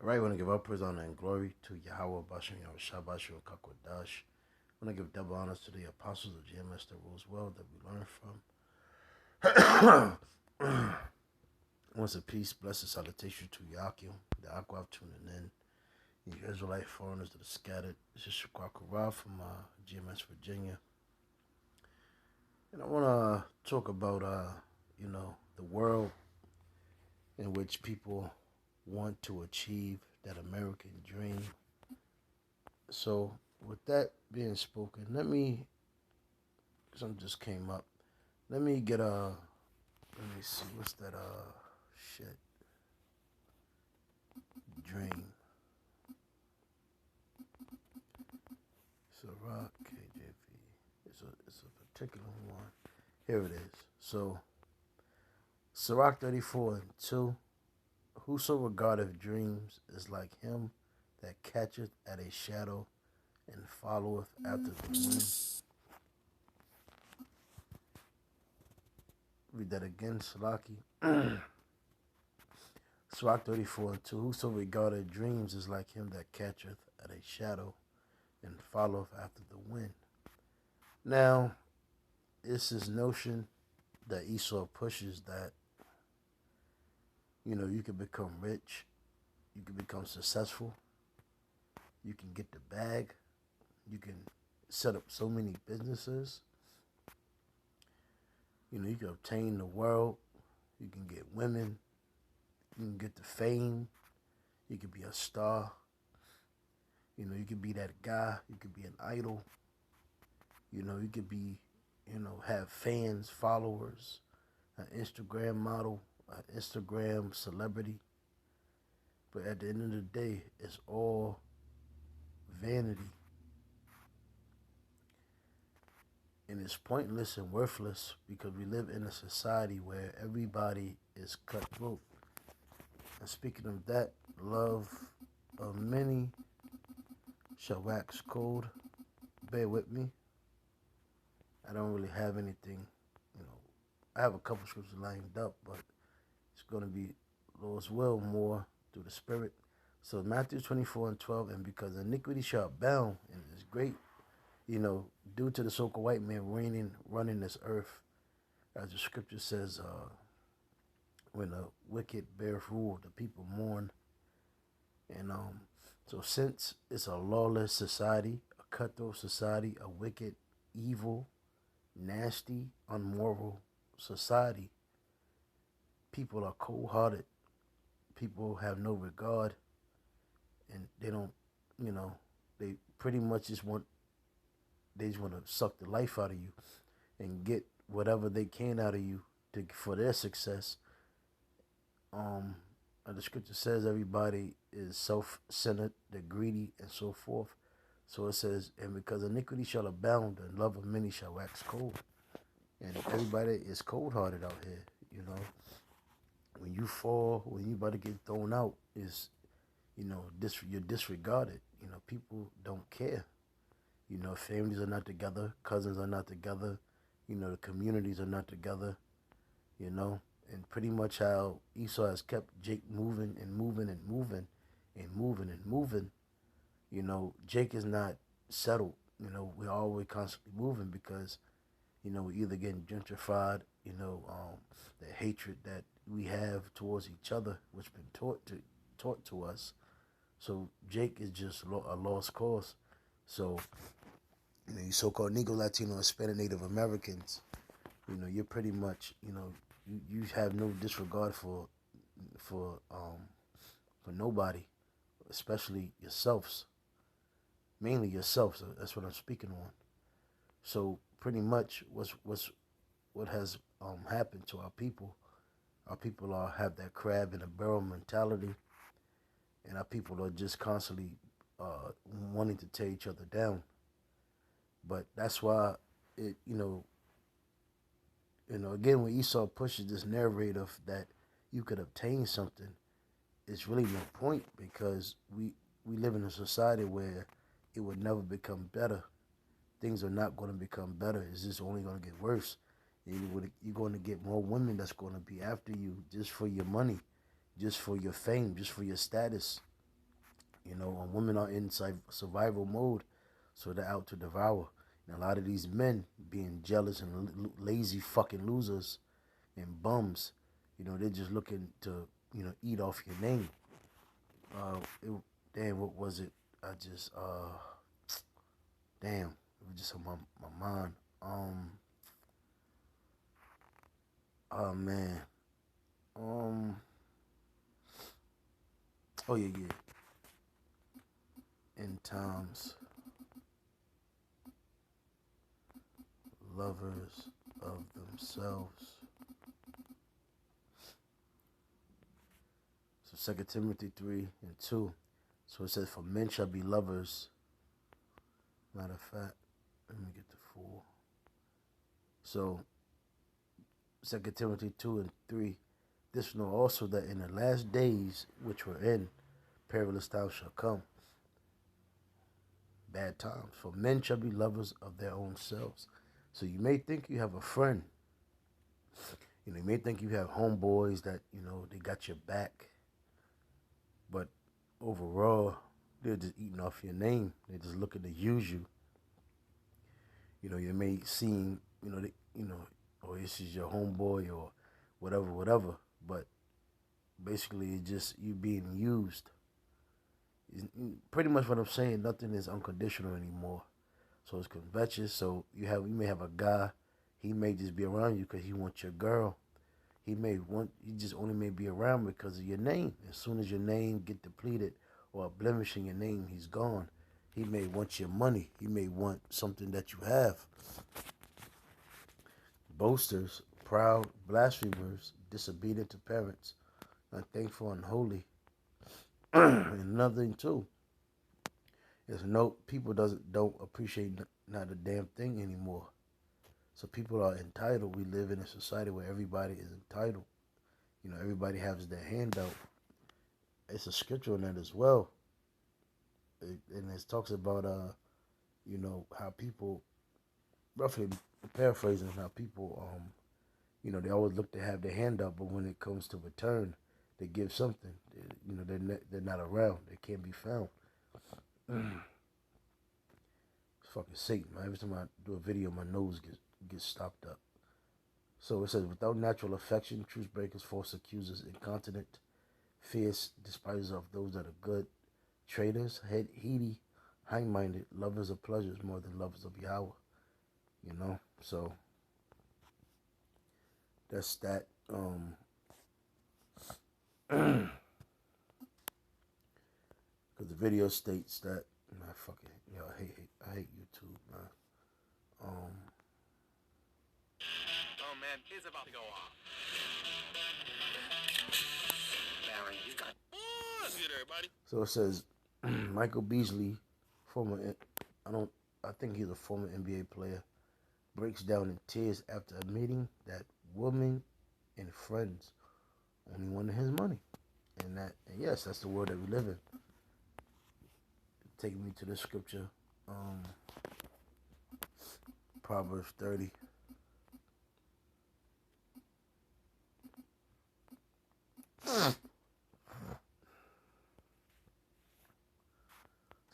All right, I want to give all praise, honor, and glory to Yahweh, Bashem, Yahweh, Shabbat, and Kakodash. I want to give double honors to the apostles of GMS that rules well that we learn from. Once a peace, blessed salutation to Yakim, the Aqua tuning in, the Israelite foreigners that are scattered. This is Shakwakura from GMS, Virginia. And I want to talk about, the world in which people want to achieve that American dream. So, with that being spoken, let me, something just came up. Let me see, what's that, shit, dream. So, Rock, KJV, it's a particular one. Here it is. So, Sirach 34:2, whoso regardeth dreams is like him that catcheth at a shadow and followeth after the wind. Read that again, Salaki. Sirach 34:2, whoso regardeth dreams is like him that catcheth at a shadow and followeth after the wind. Now, it's this notion that Esau pushes that, you can become rich, you can become successful, you can get the bag, you can set up so many businesses, you can obtain the world, you can get women, you can get the fame, you can be a star, you can be that guy, you could be an idol, you could be, have fans, followers, an Instagram model, an Instagram celebrity. But at the end of the day, it's all vanity. And it's pointless and worthless because we live in a society where everybody is cutthroat. And speaking of that, love of many shall wax cold. Bear with me. I don't really have anything, I have a couple scriptures lined up, but it's going to be Lord's will more through the Spirit. So Matthew 24:12, and because iniquity shall abound, and it is great, due to the so-called white man running this earth, as the scripture says, when the wicked bear rule, the people mourn. And so since it's a lawless society, a cutthroat society, a wicked, evil, nasty, unmoral society, people are cold-hearted. People have no regard, and they don't, they pretty much just want to suck the life out of you and get whatever they can out of you for their success. The scripture says everybody is self-centered, they're greedy, and so forth. So it says, and because iniquity shall abound, and love of many shall wax cold. And everybody is cold-hearted out here, When you fall, when you about to get thrown out, you're disregarded. People don't care. Families are not together, cousins are not together, the communities are not together, and pretty much how Esau has kept Jake moving and moving and moving and moving and moving. Jake is not settled. We're always constantly moving because, we're either getting gentrified, the hatred that we have towards each other, which been taught to us. So Jake is just a lost cause. So, you so-called Negro, Latino, Hispanic, Native Americans, you're pretty much, you have no disregard for nobody, especially yourselves, mainly yourself. So that's what I'm speaking on. So pretty much what has happened to our people. Our people have that crab in a barrel mentality, and our people are just constantly wanting to tear each other down. But that's why it, again, when Esau pushes this narrative that you could obtain something, it's really no point because we live in a society where it would never become better. Things are not going to become better. It's just only going to get worse. You're going to get more women that's going to be after you just for your money, just for your fame, just for your status. You know, women are in survival mode, so they're out to devour. And a lot of these men being jealous and lazy fucking losers and bums, you know, they're just looking to, you know, eat off your name. It, damn, what was it? I just, damn, it was just on my mind. Oh man, um, oh yeah, yeah. In times, lovers of themselves. So Second Timothy 3:2. So it says, "For men shall be lovers." Matter of fact, let me get the full. So Second Timothy 2:3. This know also that in the last days which we're in, perilous times shall come. Bad times. For men shall be lovers of their own selves. So you may think you have a friend. You know, you may think you have homeboys that, you know, they got your back. But overall, they're just eating off your name. They're just looking to use you. You know, you may seem, oh, this is your homeboy or whatever, whatever. But basically, it's just you being used. Pretty much what I'm saying. Nothing is unconditional anymore. So it's covetous. So you may have a guy. He may just be around you because he wants your girl. He just only may be around because of your name. As soon as your name get depleted or a blemish in your name, he's gone. He may want your money. He may want something that you have. Boasters, proud, blasphemers, disobedient to parents, unthankful, unholy. And another thing too is people don't appreciate not a damn thing anymore. So people are entitled. We live in a society where everybody is entitled. You know, everybody has their hand out. It's a scripture on that as well. And it talks about, you know, how people, roughly paraphrasing, how people, you know, they always look to have their hand up, but when it comes to return, they give something. You know, they're not around. They can't be found. It's fucking Satan, man. Every time I do a video, my nose gets stopped up. So it says, without natural affection, truth breakers, false accusers, incontinent, fierce, despisers of those that are good, traitors, heady, high-minded, lovers of pleasures more than lovers of Yahweh. You know, so that's that. Because the video states that, nah, fuck it, yo, I hate YouTube, man. Oh man, it's about to go off. Barry, you got. Oh, that's good, everybody. So it says, Michael Beasley, I think he's a former NBA player, breaks down in tears after admitting that women and friends only wanted his money. And yes, that's the world that we live in. Take me to the scripture, Proverbs 30.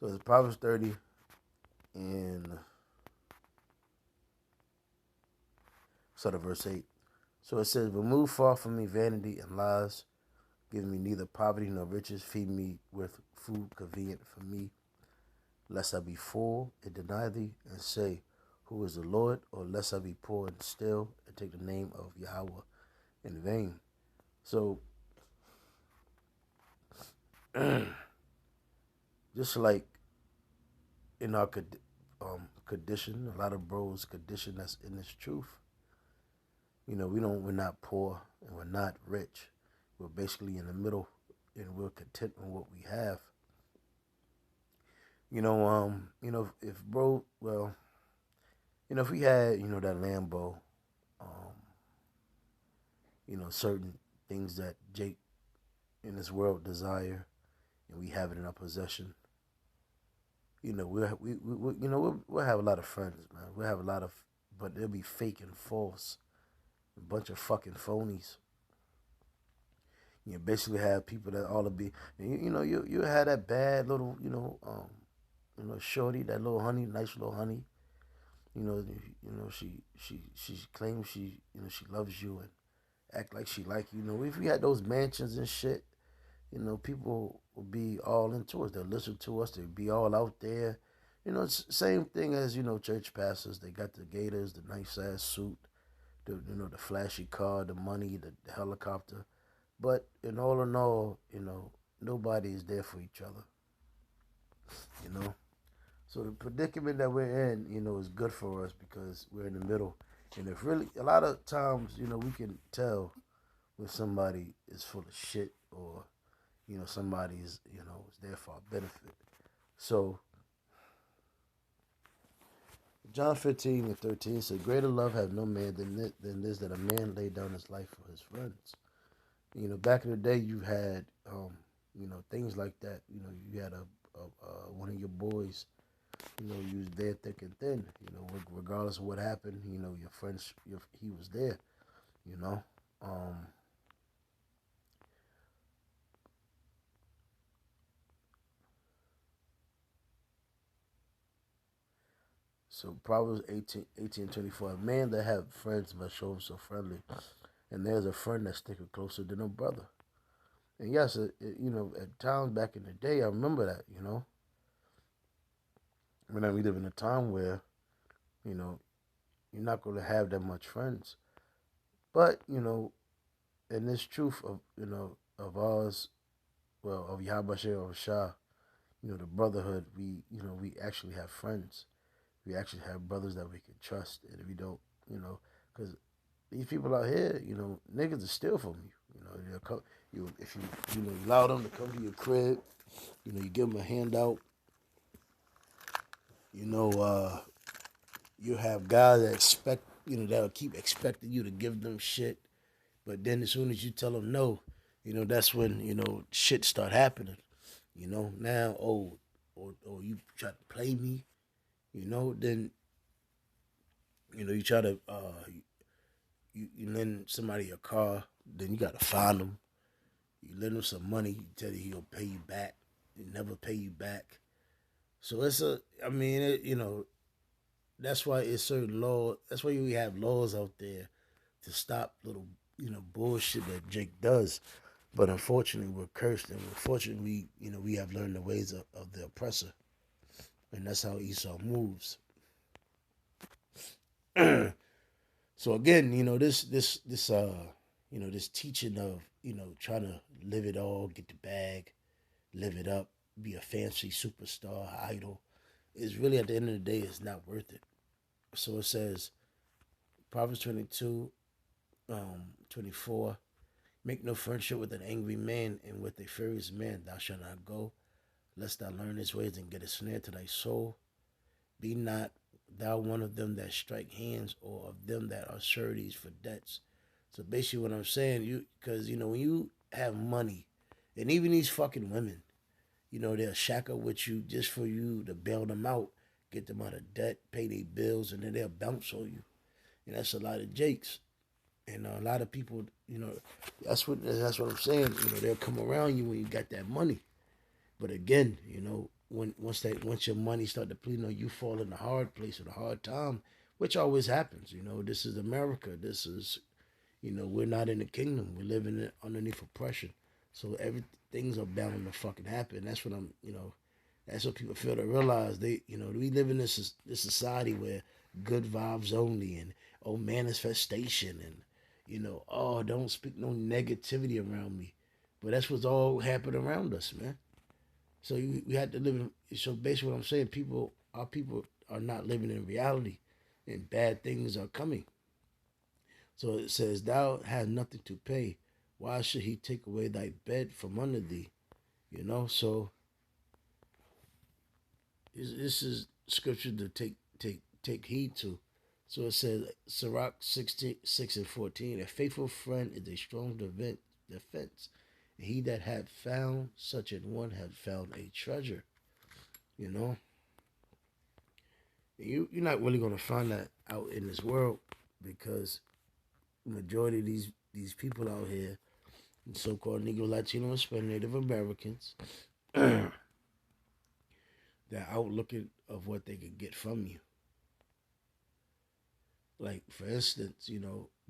So it's Proverbs 30 and start of verse 8. So it says, remove far from me vanity and lies. Give me neither poverty nor riches. Feed me with food convenient for me, lest I be full and deny thee and say, who is the Lord? Or lest I be poor and still and take the name of Yahweh in vain. So, just like in our condition, a lot of bros' condition that's in this truth, you know, we're not poor and we're not rich. We're basically in the middle and we're content with what we have. You know, if bro, well, you know, if we had, you know, that Lambo, you know, certain things that Jake in this world desire, and we have it in our possession, you know, we'll have a lot of friends, man. We'll have a lot of, but they'll be fake and false, a bunch of fucking phonies. You basically have people that ought to be, you know, you had that bad little, shorty, that little honey, nice little honey. She claims she loves you and act like she like you. You know, if we had those mansions and shit, people will be all into us. They'll listen to us. They'll be all out there. It's the same thing as church pastors. They got the gators, the nice ass suit, the flashy car, the money, the helicopter. But in all, nobody is there for each other. You know. So the predicament that we're in, is good for us because we're in the middle. And if really, a lot of times, we can tell when somebody is full of shit or, somebody's, is there for our benefit. So John 15 and 13 said, greater love have no man than this, that a man lay down his life for his friends. Back in the day, you had, things like that. You had one of your boys, you was there thick and thin. Regardless of what happened, your friends, he was there. You know, um, so Proverbs 18:24. A man that have friends must show himself friendly, and there's a friend that's sticking closer than a brother. And yes, at times back in the day, I remember that. When we live in a time where you know you're not going to have that much friends, but in this truth of of ours, well, of Yahweh of Shah, the brotherhood, we actually have friends. We actually have brothers that we can trust, and if we don't, because these people out here, niggas will steal from you. They'll come, if you allow them to come to your crib, you give them a handout. You know, you have guys that expect, that'll keep expecting you to give them shit, but then as soon as you tell them no, that's when shit start happening. Now, oh, you try to play me, then you try to you lend somebody a car, then you got to find them. You lend him some money, you tell you he'll pay you back, he never pay you back. So I mean, that's why it's certain law. That's why we have laws out there to stop little, bullshit that Jake does. But unfortunately, we're cursed, and unfortunately, we have learned the ways of the oppressor, and that's how Esau moves. So again, this teaching of trying to live it all, get the bag, live it up, be a fancy superstar, idol, is really at the end of the day is not worth it. So it says Proverbs 22, 24. Make no friendship with an angry man, and with a furious man thou shalt not go, lest thou learn his ways and get a snare to thy soul. Be not thou one of them that strike hands, or of them that are sureties for debts. So basically, what I'm saying, because when you have money, and even these fucking women, they'll shack up with you just for you to bail them out, get them out of debt, pay their bills, and then they'll bounce on you. And that's a lot of jakes. And a lot of people, that's what I'm saying. They'll come around you when you got that money. But again, once your money start depleting, you fall in a hard place or a hard time, which always happens. This is America. This is, we're not in the kingdom. We're living underneath oppression. So everything's are bound to fucking happen. That's what that's what people fail to realize. We live in this society where good vibes only and manifestation and oh, don't speak no negativity around me. But that's what's all happened around us, man. So we had to live in. So basically, what I'm saying, our people are not living in reality, and bad things are coming. So it says, "Thou hast nothing to pay. Why should he take away thy bed from under thee?" So this is scripture to take heed to. So it says, Sirach 66:14, a faithful friend is a strong defense. And he that hath found such an one hath found a treasure. You know, you're not really gonna find that out in this world because the majority of these people out here, so-called Negro, Latino, and Hispanic Native Americans that out looking of what they could get from you. Like for instance,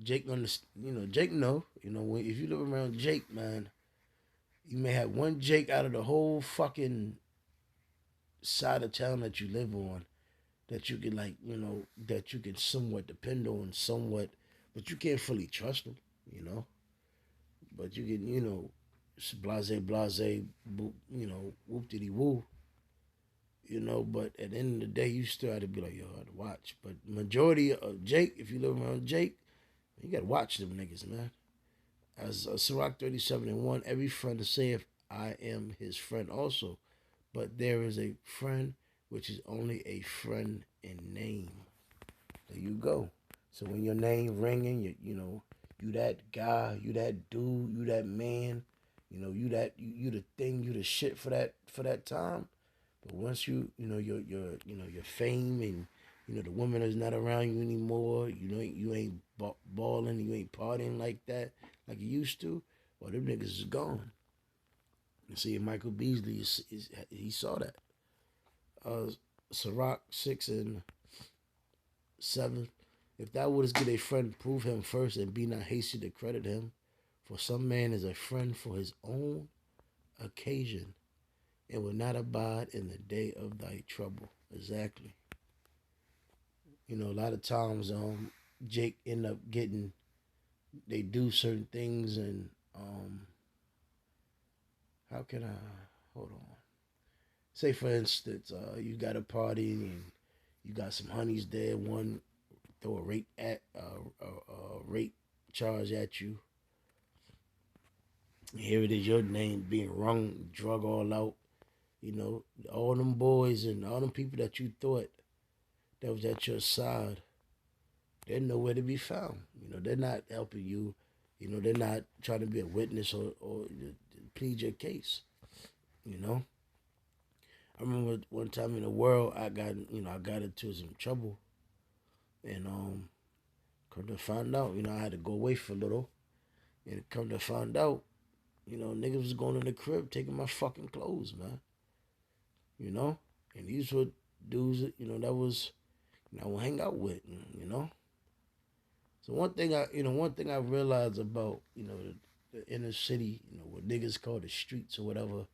Jake Jake if you live around Jake, man, you may have one Jake out of the whole fucking side of town that you live on that you can that you can somewhat depend on somewhat, but you can't fully trust them, you know. But you can, blase blase, whoop diddy woo, But at the end of the day, you still have to be like, yo, I have to watch. But majority of Jake, if you live around Jake, you gotta watch them niggas, man. As Ciroc 37-1, every friend saith, I am his friend also. But there is a friend which is only a friend in name. There you go. So when your name ringing, you that guy, you that dude, you that man, you the thing, you the shit for that time. But once your fame and the woman is not around you anymore, you ain't balling, you ain't partying like that like you used to. Well, them niggas is gone. You see, Michael Beasley he saw that. Ciroc 6-7. If thou wouldst get a friend, prove him first, and be not hasty to credit him. For some man is a friend for his own occasion, and will not abide in the day of thy trouble. Exactly. A lot of times, Jake end up getting, they do certain things, and how can I, hold on. Say for instance, you got a party and you got some honeys there. One throw a rape charge at you. Here it is, your name being rung, drug all out. All them boys and all them people that you thought that was at your side, they're nowhere to be found. They're not helping you. They're not trying to be a witness or plead your case. I remember one time in the world I got into some trouble, and come to find out, I had to go away for a little, and come to find out, niggas was going in the crib taking my fucking clothes, man. And these were dudes that, that was, I would hang out with, So one thing I realized about, the inner city, what niggas call the streets or whatever,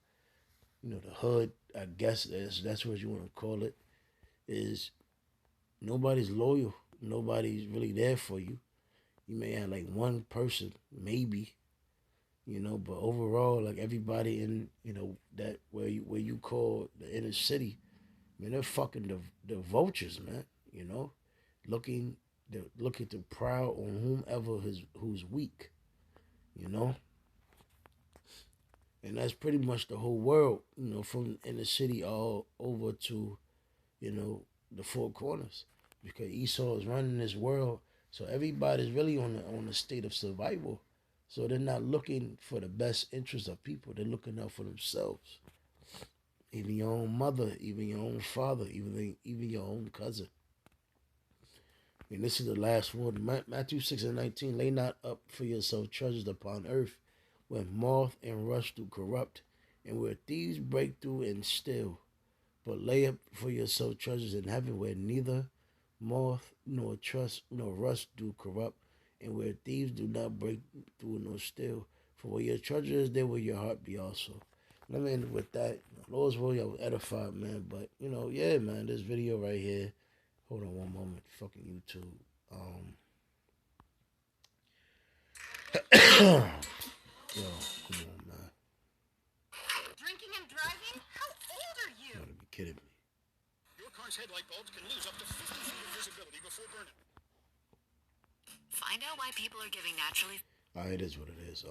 the hood, I guess that's what you want to call it, is nobody's loyal. Nobody's really there for you. You may have like one person, maybe, but overall, like everybody in, that where you call the inner city, man, they're fucking the vultures, man. Looking looking to prowl on whomever who's weak, you know. And that's pretty much the whole world, from inner city all over to, the four corners, because Esau is running this world, so everybody's really on a state of survival. So they're not looking for the best interest of people; they're looking out for themselves. Even your own mother, even your own father, even your own cousin. And this is the last one. Matthew 6:19. Lay not up for yourself treasures upon earth, where moth and rust do corrupt, and where thieves break through and steal. But lay up for yourself treasures in heaven, where neither moth nor rust do corrupt, and where thieves do not break through nor steal. For where your treasure is, there will your heart be also. Let me end with that. Lord's will, I was edified, man. But yeah, man, this video right here. Hold on one moment, fucking YouTube. Yo, come on, man. Drinking and driving? How old are you? You gotta be kidding me. Your car's headlight bulbs can lose up to 50 feet of visibility before burning. Find out why people are giving naturally. It is what it is.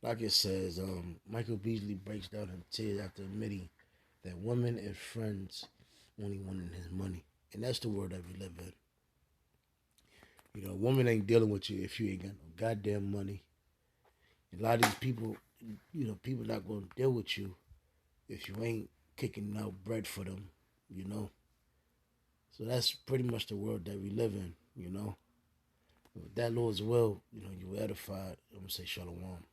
Like it says, Michael Beasley breaks down in tears after admitting that women and friends only wanted his money. And that's the world that we live in. A woman ain't dealing with you if you ain't got no goddamn money. A lot of these people, people not going to deal with you if you ain't kicking out bread for them, So that's pretty much the world that we live in, With that Lord's will, you edified. I'm gonna say shalom.